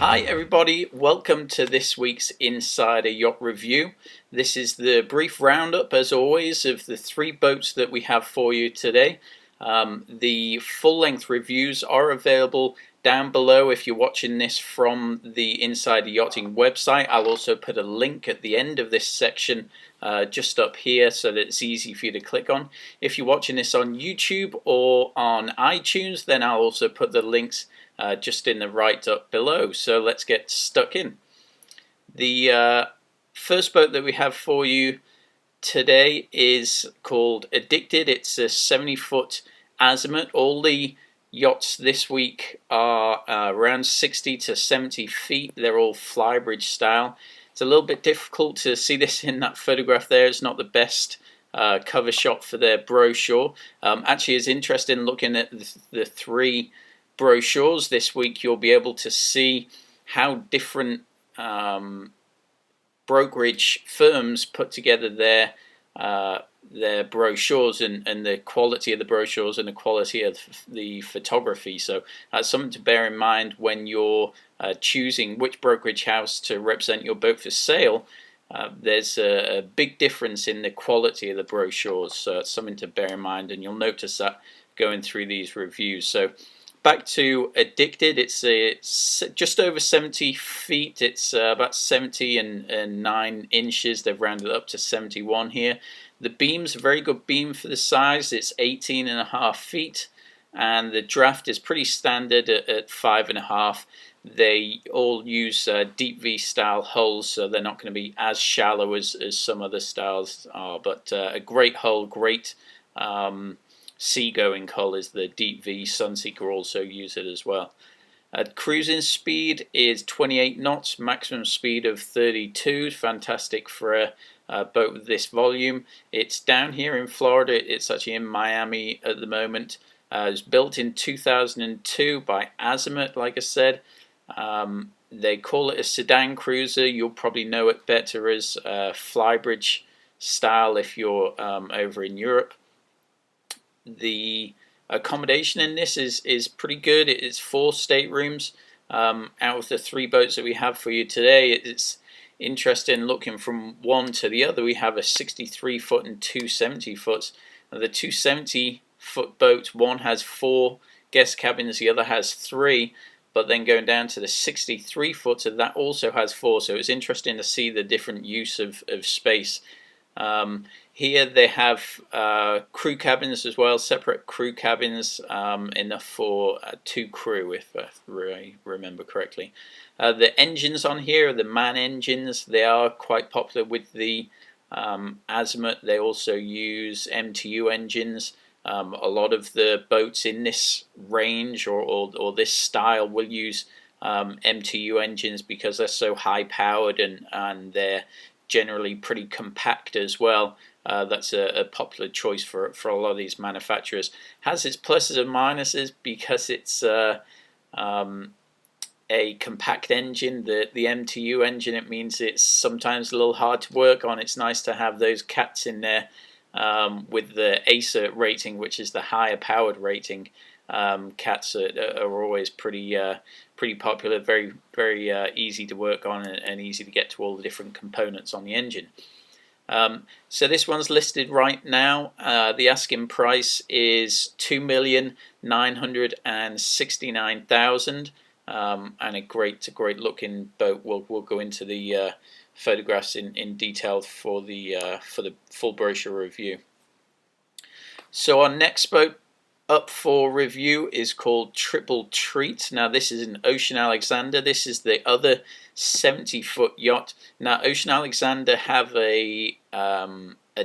Hi everybody, welcome to this week's Insider Yacht Review. This is the brief roundup, as always, of the three boats that we have for you today. The full-length reviews are available down below if you're watching this from the Insider Yachting website. I'll also put a link at the end of this section just up here so that it's easy for you to click on. If you're watching this on YouTube or on iTunes, then I'll also put the links just in the right up below. So let's get stuck in. The first boat that we have for you today is called Addicted. It's a 70-foot azimuth. All the yachts this week are around 60 to 70 feet. They're all flybridge style. It's a little bit difficult to see this in that photograph there. It's not the best cover shot for their brochure. Actually, it's interesting looking at the three brochures this week. You'll be able to see how different brokerage firms put together their brochures and the quality of the brochures and the quality of the photography. So that's something to bear in mind when you're choosing which brokerage house to represent your boat for sale. There's a big difference in the quality of the brochures, so it's something to bear in mind, and you'll notice that going through these reviews. So back to Addicted. It's just over 70 feet. It's about 70 and 9 inches. They've rounded up to 71 here. The beam's a very good beam for the size. It's 18.5 feet, and the draft is pretty standard at 5.5. They all use deep V style hulls, so they're not going to be as shallow as some other styles are. But a great hull, great seagoing hull is the Deep V. Sunseeker also use it as well. Cruising speed is 28 knots, maximum speed of 32. Fantastic for a boat with this volume. It's down here in Florida. It's actually in Miami at the moment. It was built in 2002 by Azimuth, like I said. They call it a sedan cruiser. You'll probably know it better as flybridge style if you're over in Europe. The accommodation in this is pretty good. It's 4 staterooms. Out of the 3 boats that we have for you today, it's interesting looking from one to the other. We have a 63-foot and 2 70-foots. Now, the 2 70-foot boats, one has 4 guest cabins, the other has 3. But then going down to the 63-footer, that also has 4. So it's interesting to see the different use of space. Here they have crew cabins as well, separate crew cabins, enough for 2 crew, if I remember correctly. The engines on here are the MAN engines. They are quite popular with the Azimuth. They also use MTU engines. A lot of the boats in this range or this style will use MTU engines because they're so high powered and they're generally pretty compact as well. That's a popular choice for a lot of these manufacturers. Has its pluses and minuses because it's a compact engine. The MTU engine, it means it's sometimes a little hard to work on. It's nice to have those cats in there with the ACER rating, which is the higher powered rating. Cats are always pretty popular, very easy to work on and easy to get to all the different components on the engine. So this one's listed right now. The asking price is $2,969,000, and a great looking boat. We'll go into the photographs in detail for the full brochure review. So our next boat up for review is called Triple Treat. Now this is an Ocean Alexander. This is the other 70-foot yacht. Now Ocean Alexander have a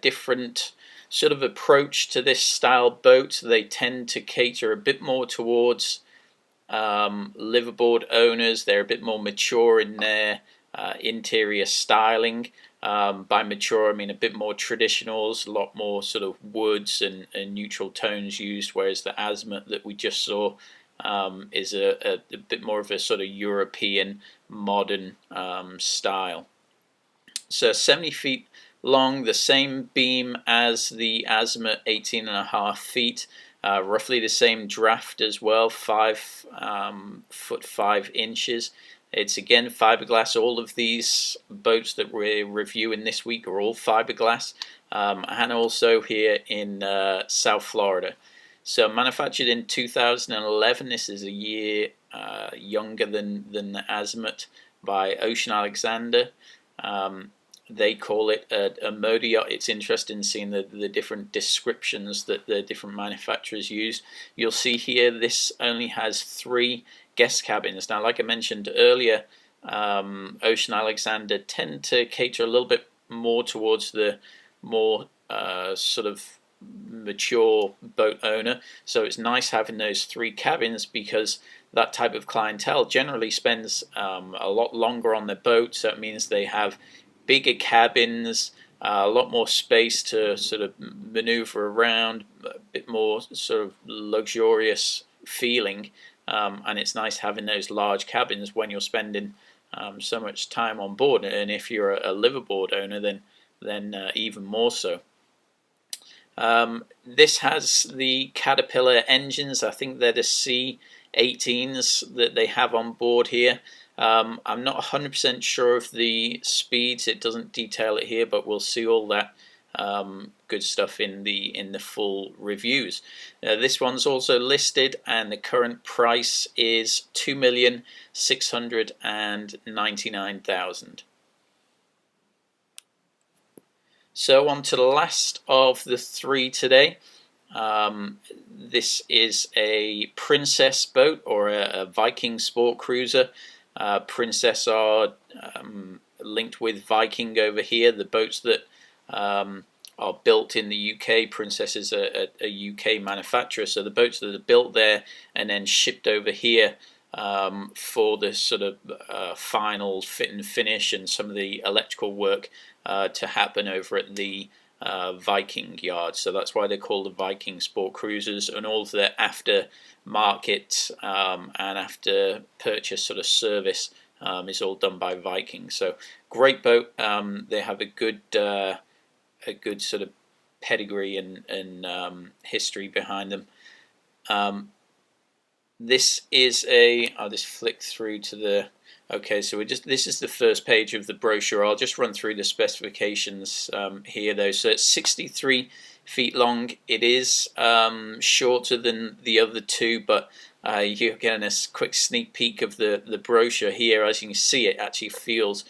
different sort of approach to this style boat. They tend to cater a bit more towards liverboard owners. They're a bit more mature in their interior styling. By mature, I mean a bit more traditionals, a lot more sort of woods and neutral tones used, whereas the Azimuth that we just saw is a bit more of a sort of European modern style. So 70 feet long, the same beam as the Azimuth, 18.5 feet. Roughly the same draft as well, 5 foot 5 inches. It's again fiberglass. All of these boats that we're reviewing this week are all fiberglass, and also here in South Florida. So manufactured in 2011. This is a year younger than the Azimuth by Ocean Alexander. They call it a motor yacht. It's interesting seeing the different descriptions that the different manufacturers use. You'll see here this only has 3 guest cabins. Now, like I mentioned earlier, Ocean Alexander tend to cater a little bit more towards the more sort of mature boat owner. So it's nice having those 3 cabins, because that type of clientele generally spends a lot longer on their boat. So it means they have bigger cabins, a lot more space to sort of maneuver around, a bit more sort of luxurious feeling, and it's nice having those large cabins when you're spending so much time on board. And if you're a liveaboard owner, then even more so. This has the Caterpillar engines. I think they're the C18s that they have on board here. I'm not 100% sure of the speeds. It doesn't detail it here, but we'll see all that good stuff in the full reviews. This one's also listed, and the current price is $2,699,000. So on to the last of the 3 today. This is a Princess boat, or a Viking sport cruiser. Princess are linked with Viking over here. The boats that are built in the UK, Princess is a UK manufacturer, so the boats that are built there and then shipped over here for the sort of final fit and finish and some of the electrical work to happen over at the Viking yard. So that's why they're called the Viking sport cruisers, and all of their after market and after purchase sort of service is all done by Viking. So great boat. They have a good sort of pedigree and history behind them. This is I'll just flick through to the. Okay, so this is the first page of the brochure. I'll just run through the specifications here, though. So it's 63 feet long. It is shorter than the other 2, but you're getting a quick sneak peek of the brochure here. As you can see, it actually feels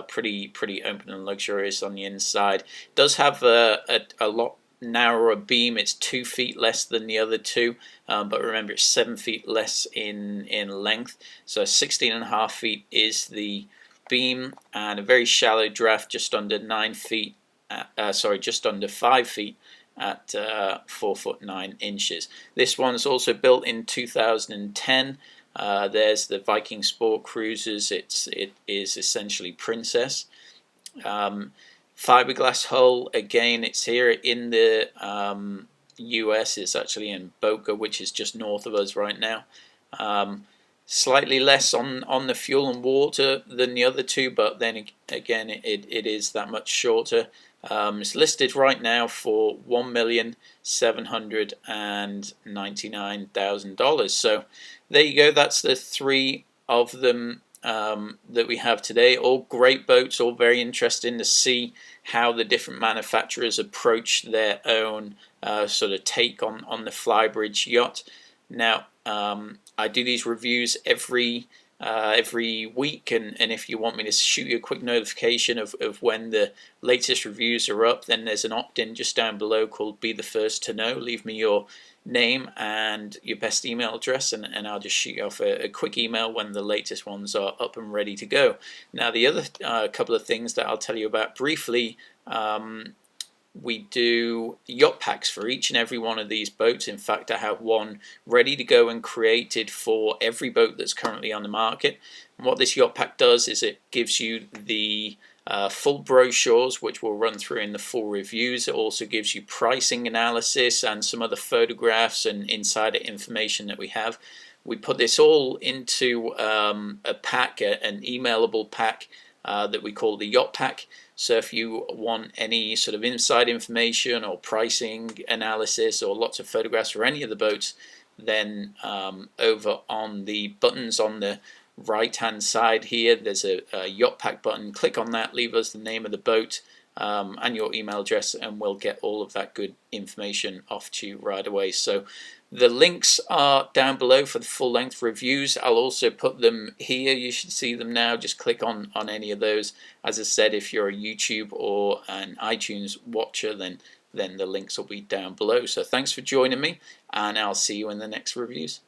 pretty open and luxurious on the inside. It does have a lot narrower beam. It's 2 feet less than the other 2, but remember it's 7 feet less in length. So 16.5 feet is the beam, and a very shallow draft, just under 9 feet. Just under 5 feet at 4 foot 9 inches. This one's also built in 2010. There's the Viking Sport Cruisers. It is essentially Princess. Fiberglass hull, again, it's here in the US. It's actually in Boca, which is just north of us right now. Slightly less on the fuel and water than the other 2, but then again it is that much shorter. It's listed right now for $1,799,000. So there you go. That's the 3 of them that we have today. All great boats, all very interesting to see how the different manufacturers approach their own sort of take on the flybridge yacht. Now, I do these reviews every week, and if you want me to shoot you a quick notification of when the latest reviews are up, then there's an opt-in just down below called Be the First to Know. Leave me your name and your best email address, and I'll just shoot you off a quick email when the latest ones are up and ready to go. Now, the other couple of things that I'll tell you about briefly, we do yacht packs for each and every one of these boats. In fact, I have one ready to go and created for every boat that's currently on the market. And what this yacht pack does is it gives you the full brochures, which we'll run through in the full reviews. It also gives you pricing analysis and some other photographs and insider information that we have. We put this all into a pack, an emailable pack that we call the Yacht Pack. So if you want any sort of inside information or pricing analysis or lots of photographs for any of the boats, then over on the buttons on the right hand side here there's a Yachtpak button. Click on that, leave us the name of the boat and your email address, and we'll get all of that good information off to you right away. So the links are down below for the full length reviews. I'll also put them here. You should see them now. Just click on any of those. As I said, if you're a YouTube or an iTunes watcher, then the links will be down below. So thanks for joining me, and I'll see you in the next reviews.